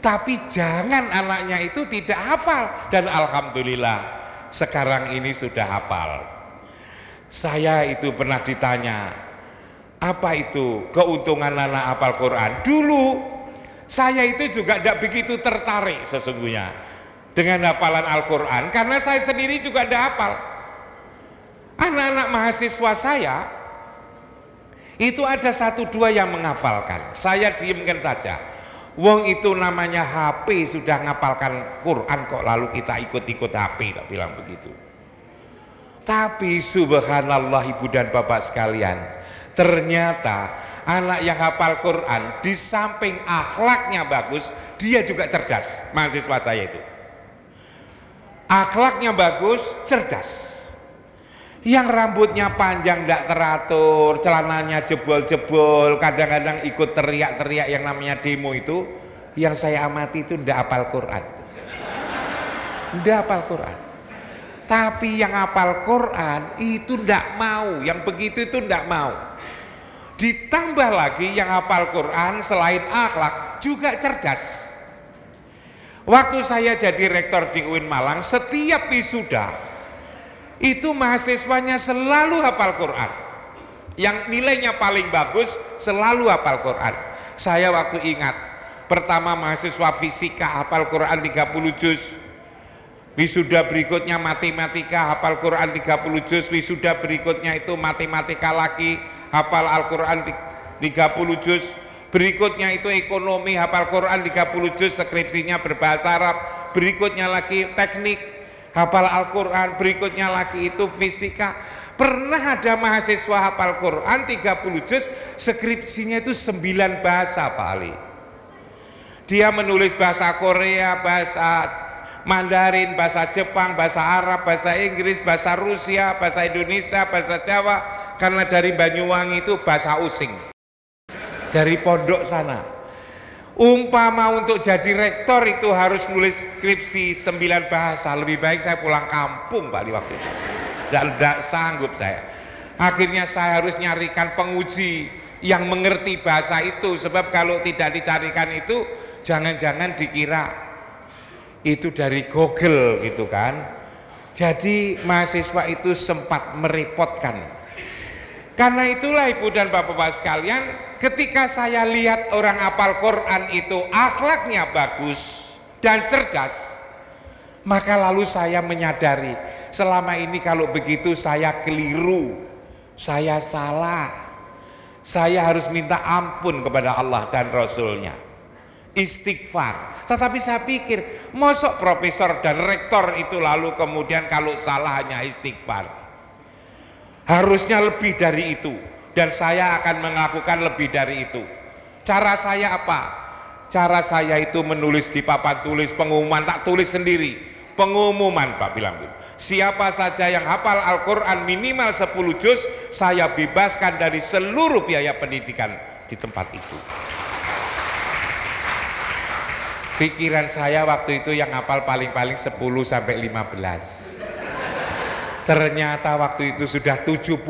Tapi jangan anaknya itu tidak hafal, dan alhamdulillah sekarang ini sudah hafal. Saya itu pernah ditanya, apa itu keuntungan anak hafal Quran? Dulu saya itu juga tidak begitu tertarik sesungguhnya dengan hafalan Al-Quran, karena saya sendiri juga tidak hafal. Anak-anak mahasiswa saya itu ada 1-2 yang menghafalkan, saya diamkan saja. Wong itu namanya HP sudah ngapalkan Quran kok lalu kita ikut-ikut HP, tak bilang begitu. Tapi subhanallah ibu dan bapak sekalian, ternyata anak yang hafal Quran di samping akhlaknya bagus, dia juga cerdas. Mahasiswa saya itu akhlaknya bagus, cerdas. Yang rambutnya panjang tidak teratur, celananya jebol-jebol, kadang-kadang ikut teriak-teriak yang namanya demo itu, yang saya amati itu tidak hafal Quran. Tidak hafal Quran. Tapi yang hafal Quran itu tidak mau, yang begitu itu tidak mau. Ditambah lagi yang hafal Quran selain akhlak juga cerdas. Waktu saya jadi rektor di UIN Malang, setiap wisuda itu mahasiswanya selalu hafal Quran. Yang nilainya paling bagus selalu hafal Quran. Saya waktu ingat, pertama mahasiswa fisika hafal Quran 30 juz. Wisuda berikutnya matematika hafal Quran 30 juz. Wisuda berikutnya itu matematika lagi hafal Al-Quran 30 juz. Berikutnya itu ekonomi hafal Quran 30 juz, skripsinya berbahasa Arab. Berikutnya lagi teknik hafal Al-Quran, berikutnya lagi itu fisika. Pernah ada mahasiswa hafal Quran 30 juz, skripsinya itu 9 bahasa Pak Ali. Dia menulis bahasa Korea, bahasa Mandarin, bahasa Jepang, bahasa Arab, bahasa Inggris, bahasa Rusia, bahasa Indonesia, bahasa Jawa. Karena dari Banyuwangi itu bahasa using, dari pondok sana. Umpama untuk jadi rektor itu harus nulis skripsi 9 bahasa, lebih baik saya pulang kampung Pak di waktu itu. Tidak sanggup saya. Akhirnya saya harus nyarikan penguji yang mengerti bahasa itu, sebab kalau tidak dicarikan itu jangan-jangan dikira itu dari Google gitu kan. Jadi mahasiswa itu sempat merepotkan. Karena itulah Ibu dan Bapak-Bapak sekalian, ketika saya lihat orang hafal Quran itu akhlaknya bagus dan cerdas, maka lalu saya menyadari selama ini kalau begitu saya keliru, saya salah, saya harus minta ampun kepada Allah dan Rasulnya, istighfar. Tetapi saya pikir, mosok profesor dan rektor itu lalu kemudian kalau salah hanya istighfar? Harusnya lebih dari itu, dan saya akan melakukan lebih dari itu. Cara saya apa? Cara saya itu menulis di papan tulis pengumuman, tak tulis sendiri. Pengumuman Pak bilang, siapa saja yang hafal Al-Quran minimal 10 juz, saya bebaskan dari seluruh biaya pendidikan di tempat itu. Pikiran saya waktu itu yang hafal paling-paling 10 sampai 15. Ternyata waktu itu sudah 70.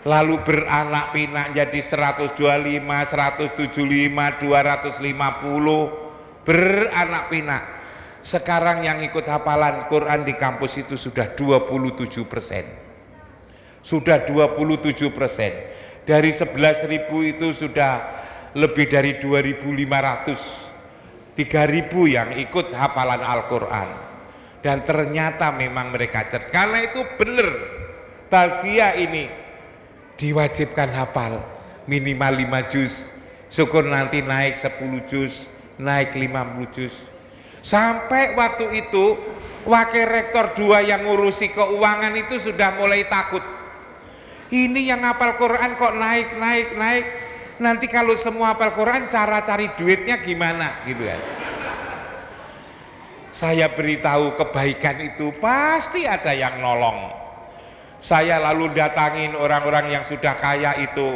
Lalu beranak pinak jadi 125, 175, 250, beranak pinak. Sekarang yang ikut hafalan Quran di kampus itu sudah 27%. Sudah 27%. Dari 11.000 itu sudah lebih dari 2.500, 3.000 yang ikut hafalan Al-Quran. Dan ternyata memang mereka cerdas. Karena itu benar, tazkiyah ini diwajibkan hafal minimal 5 juz, syukur nanti naik 10 juz, naik 50 juz. Sampai waktu itu wakil rektor 2 yang ngurusi keuangan itu sudah mulai takut. Ini yang hafal Quran kok naik. Nanti kalau semua hafal Quran cara cari duitnya gimana gitu kan. Saya beritahu kebaikan itu pasti ada yang nolong. Saya lalu datangin orang-orang yang sudah kaya itu.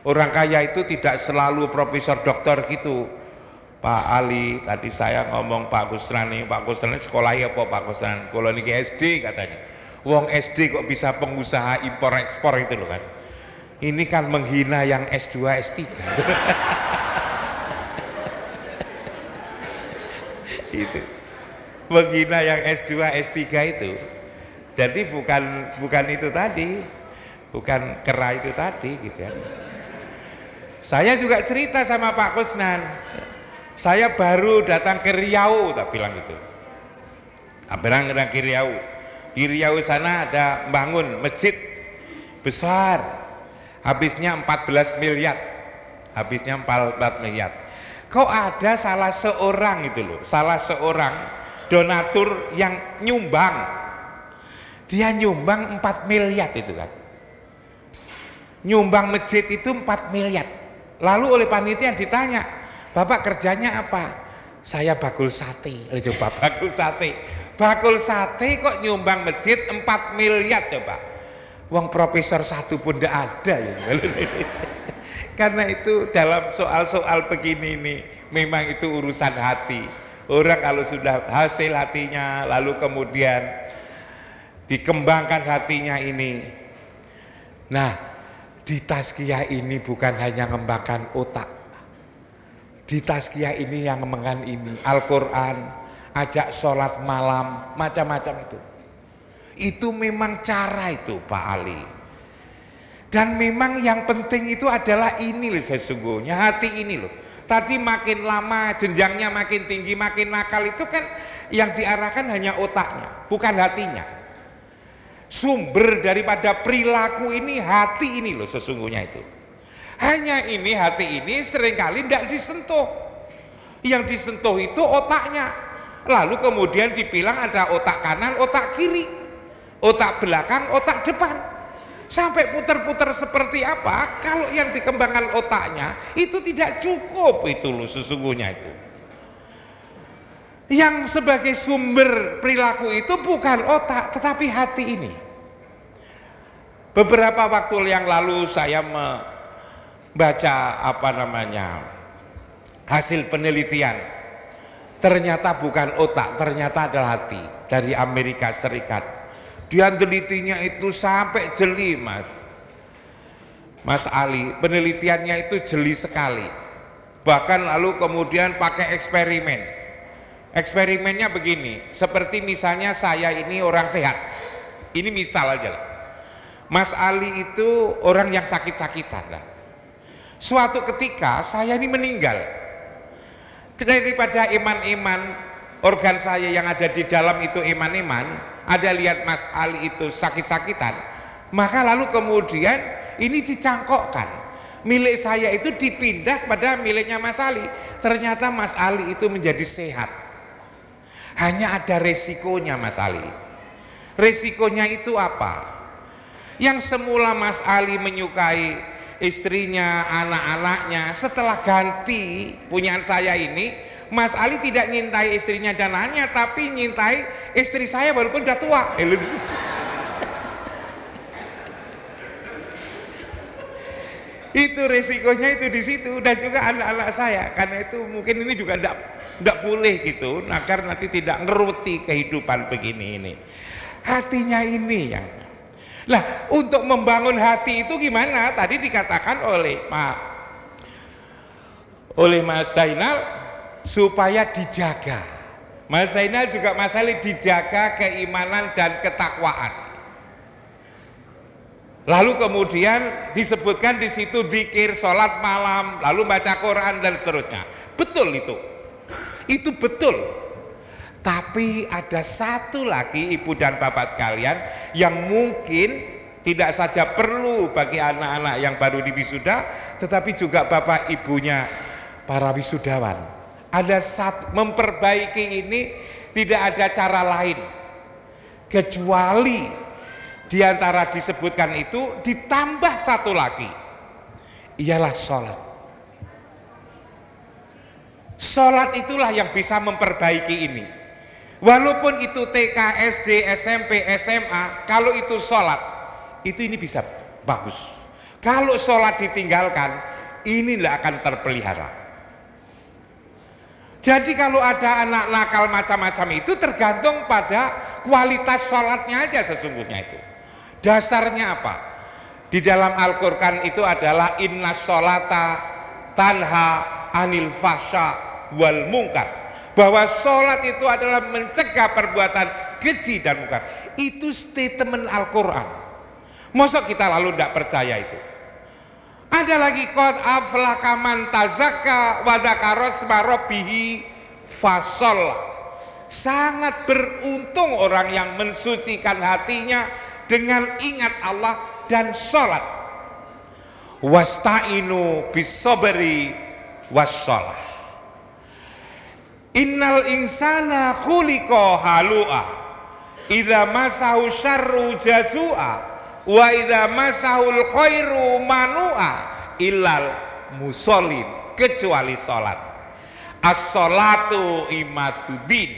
Orang kaya itu tidak selalu profesor doktor gitu. Pak Ali, tadi saya ngomong Pak Kusrani sekolahnya apa Pak Kusrani? Kalau ini SD katanya. Wong SD kok bisa pengusaha impor ekspor itu loh kan. Ini kan menghina yang S2, S3. Itu. Menghina yang S2, S3 itu. Jadi bukan itu tadi. Bukan kera itu tadi gitu ya. Saya juga cerita sama Pak Kusnan. Saya baru datang ke Riau, tak bilang gitu. Berang ke Riau. Di Riau sana ada bangun masjid besar. Habisnya 14 miliar. Habisnya 14 miliar. Kok ada salah seorang itu loh, salah seorang donatur yang nyumbang. Dia nyumbang 4 miliar itu kan. Nyumbang masjid itu 4 miliar. Lalu oleh panitia ditanya, Bapak kerjanya apa? Saya bakul sate. Coba bakul sate. Bakul sate kok nyumbang masjid 4 miliar coba. Wong profesor 1 pun tidak ada ya. Karena itu dalam soal-soal begini ini memang itu urusan hati. Orang kalau sudah hasil hatinya lalu kemudian dikembangkan hatinya ini. Nah, di tazkiyah ini bukan hanya mengembangkan otak. Di tazkiyah ini yang mengembangkan ini Al-Quran, ajak sholat malam, macam-macam itu. Itu memang cara itu Pak Ali. Dan memang yang penting itu adalah ini loh sesungguhnya, hati ini loh. Tadi makin lama jenjangnya makin tinggi, makin nakal itu kan yang diarahkan hanya otaknya, bukan hatinya. Sumber daripada perilaku ini hati ini loh sesungguhnya itu. Hanya ini hati ini seringkali tidak disentuh. Yang disentuh itu otaknya. Lalu kemudian dibilang ada otak kanan, otak kiri, otak belakang, otak depan. Sampai putar-putar seperti apa, kalau yang dikembangkan otaknya itu tidak cukup itu loh sesungguhnya itu. Yang sebagai sumber perilaku itu bukan otak tetapi hati ini. Beberapa waktu yang lalu saya membaca hasil penelitian. Ternyata bukan otak, ternyata adalah hati dari Amerika Serikat. Dia telitinya itu sampai jeli Mas Ali, penelitiannya itu jeli sekali. Bahkan lalu kemudian pakai eksperimen. Eksperimennya begini, seperti misalnya saya ini orang sehat, ini misal aja lah. Mas Ali itu orang yang sakit-sakitan lah. Suatu ketika saya ini meninggal, daripada iman-iman organ saya yang ada di dalam itu iman-iman, ada lihat Mas Ali itu sakit-sakitan, maka lalu kemudian ini dicangkokkan, milik saya itu dipindah pada miliknya Mas Ali. Ternyata Mas Ali itu menjadi sehat. Hanya ada resikonya Mas Ali. Resikonya itu apa? Yang semula Mas Ali menyukai istrinya, anak-anaknya, setelah ganti punyaan saya ini, Mas Ali tidak nyintai istrinya dan anaknya, tapi nyintai istri saya walaupun udah tua. Itu resikonya itu di situ, dan juga anak-anak saya. Karena itu mungkin ini juga tidak boleh gitu, agar nanti tidak ngeruti kehidupan begini ini. Hatinya ini yang. Lah, untuk membangun hati itu gimana? Tadi dikatakan oleh Mas Zainal supaya dijaga. Mas Zainal juga masalah dijaga keimanan dan ketakwaan. Lalu kemudian disebutkan di situ zikir, sholat malam, lalu baca Quran dan seterusnya. Betul itu. Itu betul. Tapi ada satu lagi ibu dan bapak sekalian yang mungkin tidak saja perlu bagi anak-anak yang baru diwisuda, tetapi juga bapak ibunya para wisudawan. Ada memperbaiki ini tidak ada cara lain kecuali diantara disebutkan itu ditambah satu lagi, ialah sholat. Sholat itulah yang bisa memperbaiki ini. Walaupun itu TK, SD, SMP, SMA, kalau itu sholat, itu ini bisa bagus. Kalau sholat ditinggalkan, ini tidak akan terpelihara. Jadi kalau ada anak nakal macam-macam itu tergantung pada kualitas sholatnya aja sesungguhnya itu. Dasarnya apa? Di dalam Al-Quran itu adalah inna sholata tanha anil fahsya wal munkar. Bahwa sholat itu adalah mencegah perbuatan keji dan munkar. Itu statement Al-Quran. Masa kita lalu tidak percaya itu? Ada lagi qad aflaha man tazakka wa dzakara isma rabbih fasalla. Sangat beruntung orang yang mensucikan hatinya dengan ingat Allah dan sholat. Wasta'inu bis sabri wassalah. Innal insana khuliqa halu'a idza masahu syarru jazua wa idza masahul khairu manu'a illal musallin, kecuali salat. As-salatu imaduddin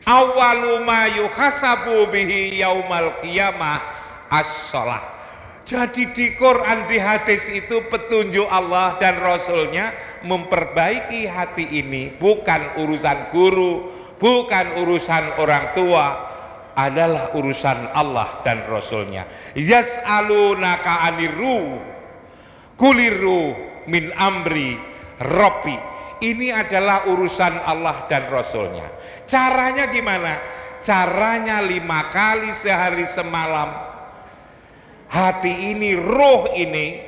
awwalu ma yuhasabu bihi yaumal qiyamah as-salah. Jadi di Quran, di hadis itu petunjuk Allah dan Rasulnya memperbaiki hati ini. Bukan urusan guru, bukan urusan orang tua, adalah urusan Allah dan Rasulnya. Yas'alunaka aniru kuliru min amri Rabbi. Ini adalah urusan Allah dan Rasulnya. Caranya gimana? Caranya 5 kali sehari semalam hati ini, roh ini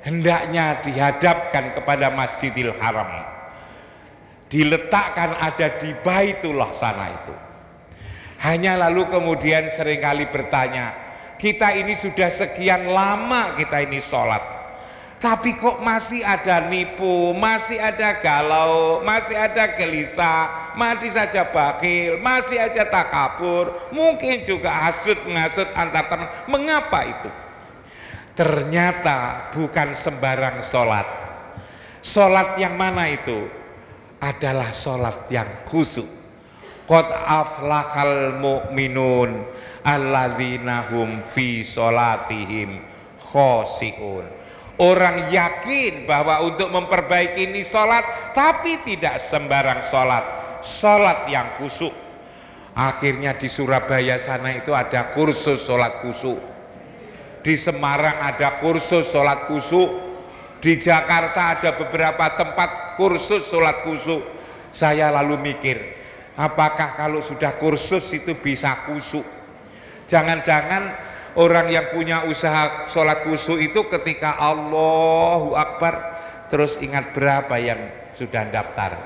hendaknya dihadapkan kepada Masjidil Haram, diletakkan ada di Baitullah sana itu. Hanya lalu kemudian seringkali bertanya, kita ini sudah sekian lama kita ini sholat, tapi kok masih ada nipu, masih ada galau, masih ada gelisah, masih saja bakil, masih aja takabur, mungkin juga hasut menghasut antar teman. Mengapa itu? Ternyata bukan sembarang sholat. Sholat yang mana itu? Adalah sholat yang khusyuk. Qad aflahal mu'minun alladzina hum fi sholatihim khoshi'un. Orang yakin bahwa untuk memperbaiki ini sholat, tapi tidak sembarang sholat, sholat yang khusyuk. Akhirnya di Surabaya sana itu ada kursus sholat khusyuk, di Semarang ada kursus sholat khusyuk, di Jakarta ada beberapa tempat kursus sholat khusyuk. Saya lalu mikir, Apakah kalau sudah kursus itu bisa khusyuk? Jangan-jangan orang yang punya usaha sholat khusyuk itu ketika Allahu Akbar terus ingat berapa yang sudah daftar.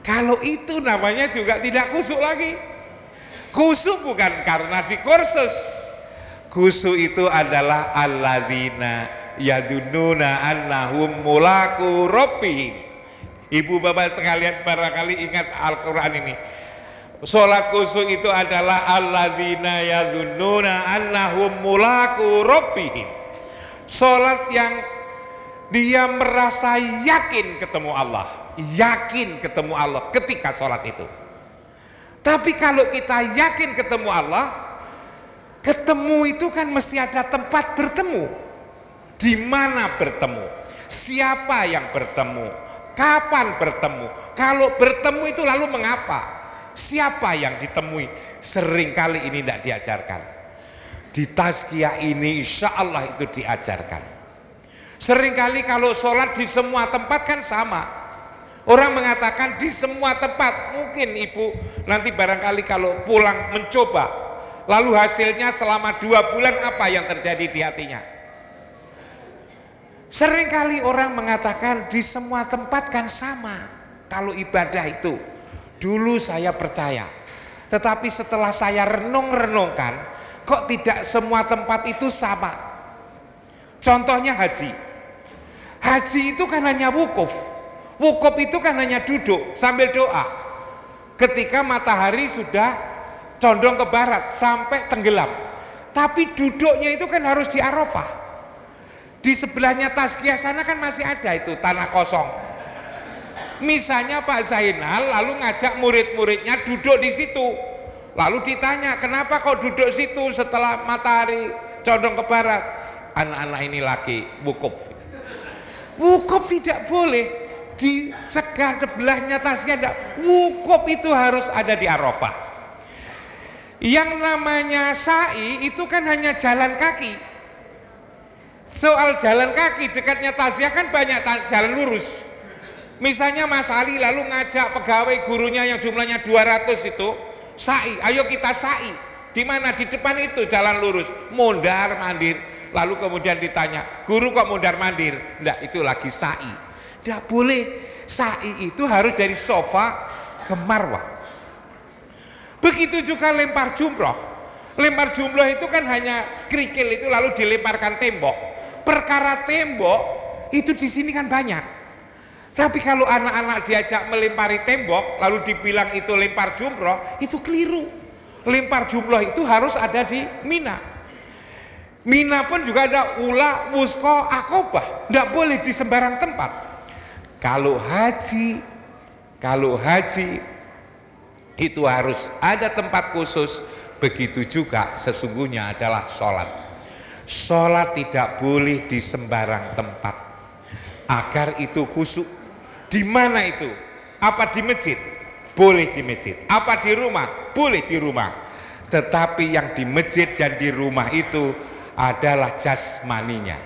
Kalau itu namanya juga tidak khusyuk lagi. Khusyuk bukan karena di kursus. Khusyuk itu adalah alladzina yadunnuna annahum mulaku rabbihim. Ibu bapak sekalian barangkali ingat Al-Quran ini. Sholat khusyuk itu adalah alladzina yadunnuna annahum mulaku rabbihim. Sholat yang dia merasa yakin ketemu Allah, yakin ketemu Allah ketika sholat itu. Tapi kalau kita yakin ketemu Allah, ketemu itu kan mesti ada tempat bertemu. Di mana bertemu? Siapa yang bertemu? Kapan bertemu? Kalau bertemu itu lalu mengapa? Siapa yang ditemui? Seringkali ini tidak diajarkan. Di tazkiyah ini insya Allah itu diajarkan. Seringkali kalau sholat di semua tempat kan sama. Orang mengatakan di semua tempat. Mungkin ibu nanti barangkali kalau pulang mencoba, lalu hasilnya selama 2 bulan apa yang terjadi di hatinya? Seringkali orang mengatakan di semua tempat kan sama. Kalau ibadah itu dulu saya percaya, tetapi setelah saya renung-renungkan, kok tidak semua tempat itu sama. Contohnya haji. Haji itu kan hanya wukuf. Wukuf itu kan hanya duduk sambil doa. Ketika matahari sudah condong ke barat sampai tenggelam. Tapi duduknya itu kan harus di Arafah. Di sebelahnya tazkiyah sana kan masih ada itu tanah kosong. Misalnya Pak Zainal lalu ngajak murid-muridnya duduk di situ. Lalu ditanya, kenapa kau duduk situ setelah matahari condong ke barat? Anak-anak ini lagi wukuf. Wukuf tidak boleh di sebelahnya tazkiyah. Tidak. Wukuf itu harus ada di Arafah. Yang namanya sa'i itu kan hanya jalan kaki. Soal jalan kaki dekatnya tazkiyah kan banyak jalan lurus. Misalnya Mas Ali lalu ngajak pegawai gurunya yang jumlahnya 200 itu sa'i, ayo kita sa'i. Di mana? Di depan itu jalan lurus, mondar mandir. Lalu kemudian ditanya, guru kok mondar mandir? Enggak, itu lagi sa'i. Enggak boleh. Sa'i itu harus dari sofa ke marwah. Begitu juga lempar jumroh. Lempar jumroh itu kan hanya kerikil itu lalu dilemparkan tembok. Perkara tembok itu di sini kan banyak. Tapi kalau anak-anak diajak melempari tembok lalu dibilang itu lempar jumroh, itu keliru. Lempar jumroh itu harus ada di Mina. Mina pun juga ada ula, wusko, akobah. Tidak boleh di sembarang tempat. Kalau haji itu harus ada tempat khusus. Begitu juga sesungguhnya adalah sholat. Sholat tidak boleh di sembarang tempat. Agar itu khusyuk. Di mana itu? Apa di masjid? Boleh di masjid. Apa di rumah? Boleh di rumah. Tetapi yang di masjid dan di rumah itu adalah jasmaninya.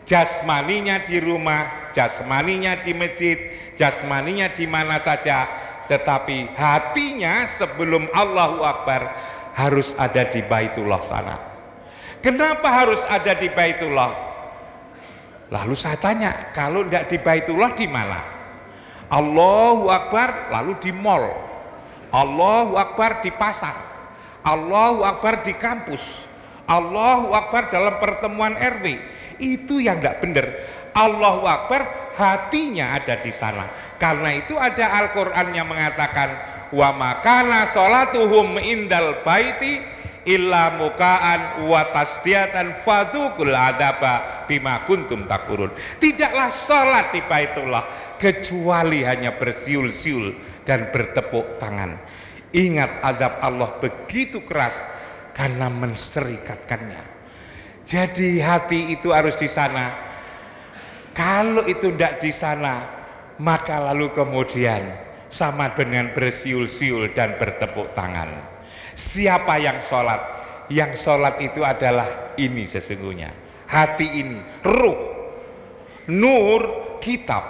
Jasmaninya di rumah, jasmaninya di masjid, jasmaninya di mana saja. Tetapi hatinya sebelum Allahu Akbar harus ada di Baitullah sana. Kenapa harus ada di Baitullah? Lalu saya tanya, kalau tidak di Baitullah di mana? Allahu Akbar lalu di mall, Allahu Akbar di pasar, Allahu Akbar di kampus, Allahu Akbar dalam pertemuan RW. Itu yang tidak benar. Allahu Akbar hatinya ada di sana. Karena itu ada Al-Quran yang mengatakan wa makana sholatuhum indal baiti illa mukaan wa tasdiatan fadukul adaba bima kuntum takurun. Tidaklah sholat di Baitullah kecuali hanya bersiul-siul dan bertepuk tangan. Ingat azab Allah begitu keras karena menserikatkannya. Jadi hati itu harus di sana. Kalau itu tidak di sana, maka lalu kemudian sama dengan bersiul-siul dan bertepuk tangan. Siapa yang sholat? Yang sholat itu adalah ini sesungguhnya. Hati ini, ruh, nur, kitab.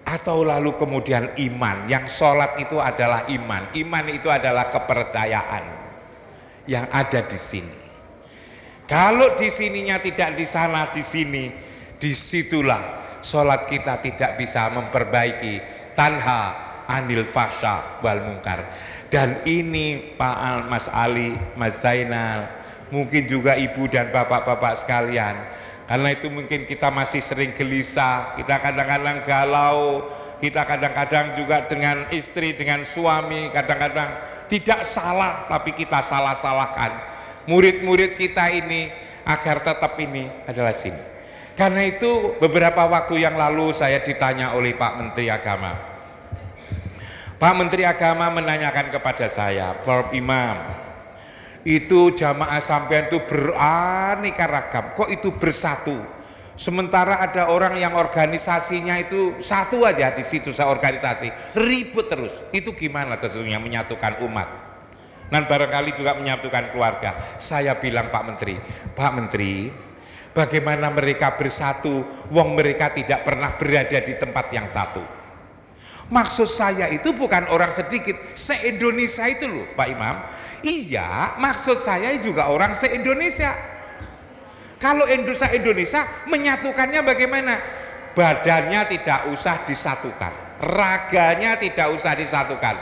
Atau lalu kemudian iman, yang sholat itu adalah iman. Iman itu adalah kepercayaan yang ada di sini. Kalau di sininya tidak di sana, di sini, disitulah sholat kita tidak bisa memperbaiki. Tanha anil fasya wal mungkar. Dan ini Pak Mas Ali, Mas Zainal, mungkin juga ibu dan bapak-bapak sekalian, karena itu mungkin kita masih sering gelisah, kita kadang-kadang galau, kita kadang-kadang juga dengan istri, dengan suami, kadang-kadang tidak salah tapi kita salah-salahkan murid-murid kita ini agar tetap ini adalah sini. Karena itu beberapa waktu yang lalu saya ditanya oleh Pak Menteri Agama. Pak Menteri Agama menanyakan kepada saya, Prof Imam, itu jamaah sampean itu beraneka ragam, kok itu bersatu? Sementara ada orang yang organisasinya itu satu aja, di situ saya organisasi ribut terus. Itu gimana sesungguhnya menyatukan umat dan barangkali juga menyatukan keluarga? Saya bilang, Pak Menteri, bagaimana mereka bersatu wong mereka tidak pernah berada di tempat yang satu? Maksud saya itu bukan orang sedikit, se-Indonesia itu loh Pak Imam. Iya, maksud saya juga orang se-Indonesia. Kalau Indonesia menyatukannya bagaimana? Badannya tidak usah disatukan, raganya tidak usah disatukan,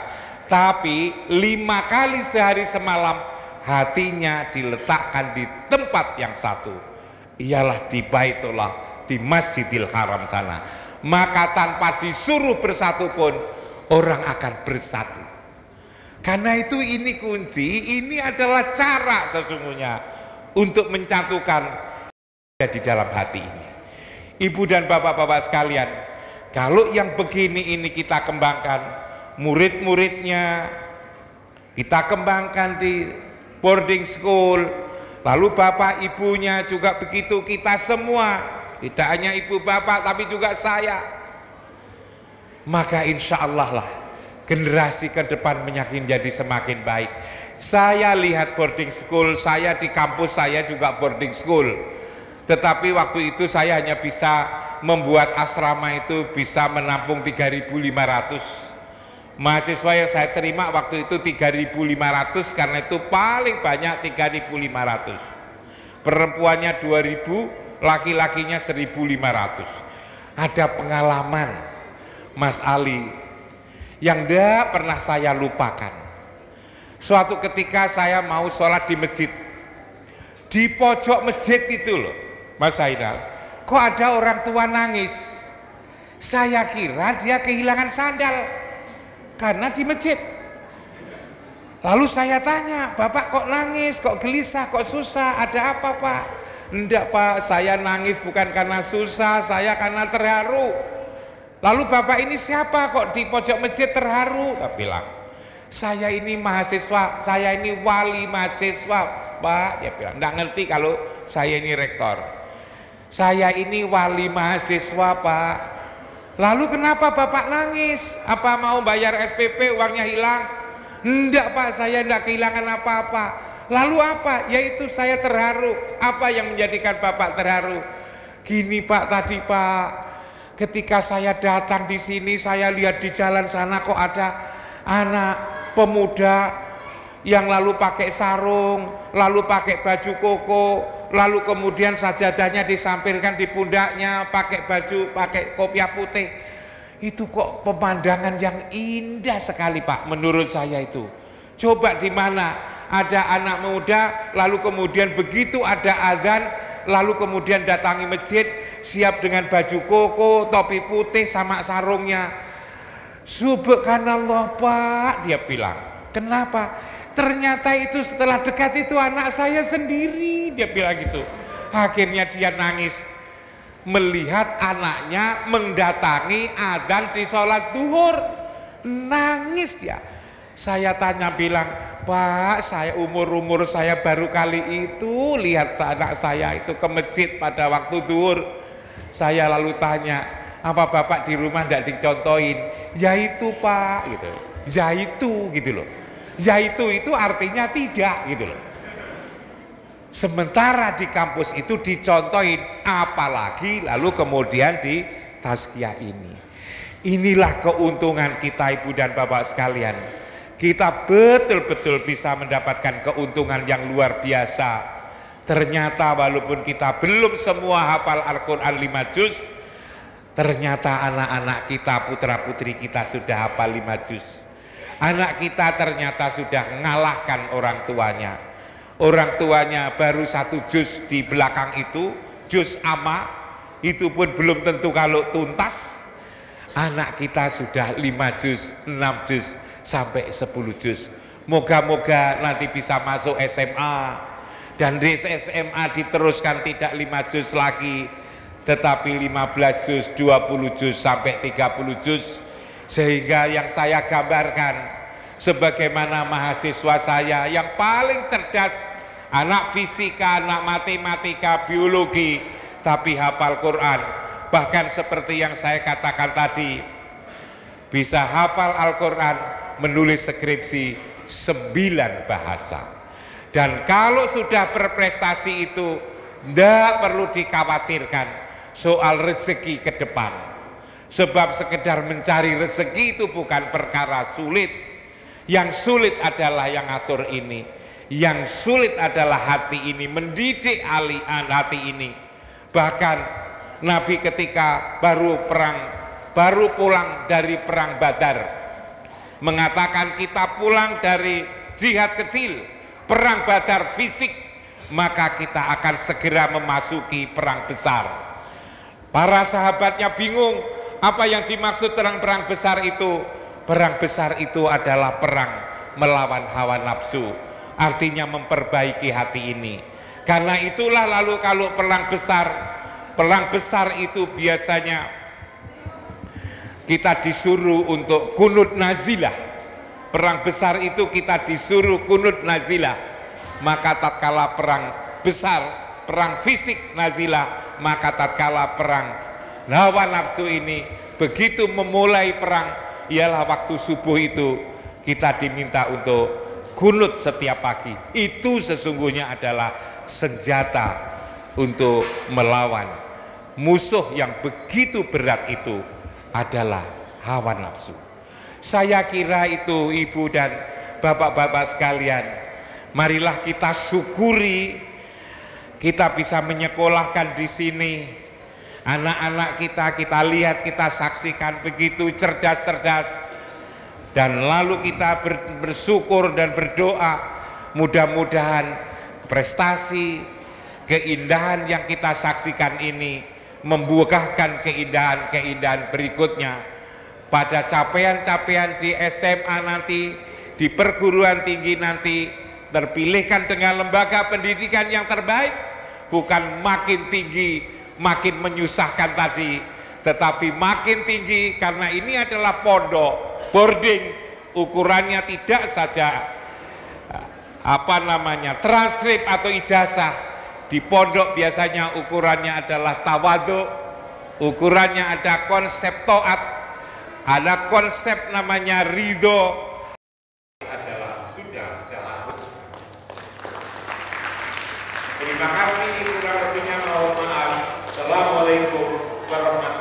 tapi 5 kali sehari semalam hatinya diletakkan di tempat yang satu, ialah di Baitullah, di Masjidil Haram sana. Maka tanpa disuruh bersatu pun orang akan bersatu. Karena itu ini kunci, ini adalah cara sesungguhnya untuk mencatukan di dalam hati ini. Ibu dan bapak-bapak sekalian, kalau yang begini ini kita kembangkan, murid-muridnya kita kembangkan di boarding school, lalu bapak ibunya juga begitu, kita semua, tidak hanya ibu bapak tapi juga saya, maka insya Allah lah generasi ke depan menjadi semakin baik. Saya lihat boarding school, saya di kampus saya juga boarding school, tetapi waktu itu saya hanya bisa membuat asrama itu bisa menampung 3.500 mahasiswa yang saya terima waktu itu 3.500, karena itu paling banyak 3.500, perempuannya 2.000, laki-lakinya 1.500. Ada pengalaman Mas Ali yang tidak pernah saya lupakan. Suatu ketika saya mau sholat di masjid, di pojok masjid itu loh Mas Zainal, kok ada orang tua nangis. Saya kira dia kehilangan sandal karena di masjid. Lalu saya tanya, Bapak kok nangis, kok gelisah, kok susah, ada apa Pak? Enggak Pak, saya nangis bukan karena susah, saya karena terharu. Lalu Bapak ini siapa kok di pojok masjid terharu? Saya bilang, saya ini mahasiswa, saya ini wali mahasiswa Pak. Dia bilang, enggak ngerti kalau saya ini rektor. Saya ini wali mahasiswa Pak. Lalu kenapa Bapak nangis? Apa mau bayar SPP uangnya hilang? Enggak Pak, saya enggak kehilangan apa-apa. Lalu apa? Yaitu saya terharu. Apa yang menjadikan Bapak terharu? Gini Pak, tadi Pak, ketika saya datang di sini, saya lihat di jalan sana kok ada anak pemuda yang lalu pakai sarung, lalu pakai baju koko, lalu kemudian sajadahnya disampirkan di pundaknya, pakai baju, pakai kopiah putih. Itu kok pemandangan yang indah sekali Pak, menurut saya itu. Coba di mana ada anak muda, lalu kemudian begitu ada azan, lalu kemudian datangi masjid, siap dengan baju koko, topi putih sama sarungnya. Subhanallah Pak, dia bilang. Kenapa? Ternyata itu setelah dekat itu anak saya sendiri, dia bilang gitu. Akhirnya dia nangis melihat anaknya mendatangi adzan di sholat duhur. Nangis dia. Saya tanya bilang, Pak, saya umur saya baru kali itu lihat anak saya itu ke masjid pada waktu duhur. Saya lalu tanya, apa Bapak di rumah tidak dicontohin? Ya itu Pak, gitu. Ya itu, gitu loh. Yaitu itu artinya tidak gitu loh. Sementara di kampus itu dicontohin, apalagi lalu kemudian di tazkiyah ini. Inilah keuntungan kita Ibu dan Bapak sekalian. Kita betul-betul bisa mendapatkan keuntungan yang luar biasa. Ternyata walaupun kita belum semua hafal Al-Quran 5 juz, ternyata anak-anak kita, putra-putri kita sudah hafal 5 juz. Anak kita ternyata sudah mengalahkan orang tuanya. Orang tuanya baru 1 juz di belakang itu, juz amma, itu pun belum tentu kalau tuntas. Anak kita sudah 5 juz, 6 juz, sampai 10 juz. Moga-moga nanti bisa masuk SMA, dan di SMA diteruskan tidak 5 juz lagi, tetapi 15 juz, 20 juz, sampai 30 juz. Sehingga yang saya gambarkan, sebagaimana mahasiswa saya yang paling cerdas, anak fisika, anak matematika, biologi, tapi hafal Quran. Bahkan seperti yang saya katakan tadi, bisa hafal Al-Quran, menulis skripsi 9 bahasa. Dan kalau sudah berprestasi itu, tidak perlu dikhawatirkan soal rezeki ke depan. Sebab sekedar mencari rezeki itu bukan perkara sulit. Yang sulit adalah yang atur ini. Yang sulit adalah hati ini, mendidik hati ini. Bahkan Nabi ketika baru pulang dari perang Badar, mengatakan kita pulang dari jihad kecil, perang Badar fisik, maka kita akan segera memasuki perang besar. Para sahabatnya bingung, apa yang dimaksud perang besar itu? Perang besar itu adalah perang melawan hawa nafsu, artinya memperbaiki hati ini. Karena itulah lalu kalau perang besar itu biasanya kita disuruh untuk kunut nazilah. Perang besar itu kita disuruh kunut nazilah. Maka tatkala perang besar, perang fisik nazilah, maka tatkala perang hawa nafsu ini begitu memulai perang, ialah waktu subuh itu kita diminta untuk kunut setiap pagi. Itu sesungguhnya adalah senjata untuk melawan musuh yang begitu berat itu, adalah hawa nafsu. Saya kira itu Ibu dan Bapak-bapak sekalian, marilah kita syukuri kita bisa menyekolahkan di sini anak-anak kita lihat, kita saksikan begitu cerdas-cerdas, dan lalu kita bersyukur dan berdoa mudah-mudahan prestasi, keindahan yang kita saksikan ini membuahkan keindahan-keindahan berikutnya pada capaian-capaian di SMA nanti, di perguruan tinggi nanti, terpilihkan dengan lembaga pendidikan yang terbaik, bukan makin tinggi makin menyusahkan tadi, tetapi makin tinggi karena ini adalah pondok boarding, ukurannya tidak saja transkrip atau ijazah. Di pondok biasanya ukurannya adalah tawadhu, ukurannya ada konsep taat, ada konsep namanya ridho, adalah sudah syarat. Terima kasih, kurang lebihnya mohon maaf. Assalamualaikum warahmatullahi wabarakatuh.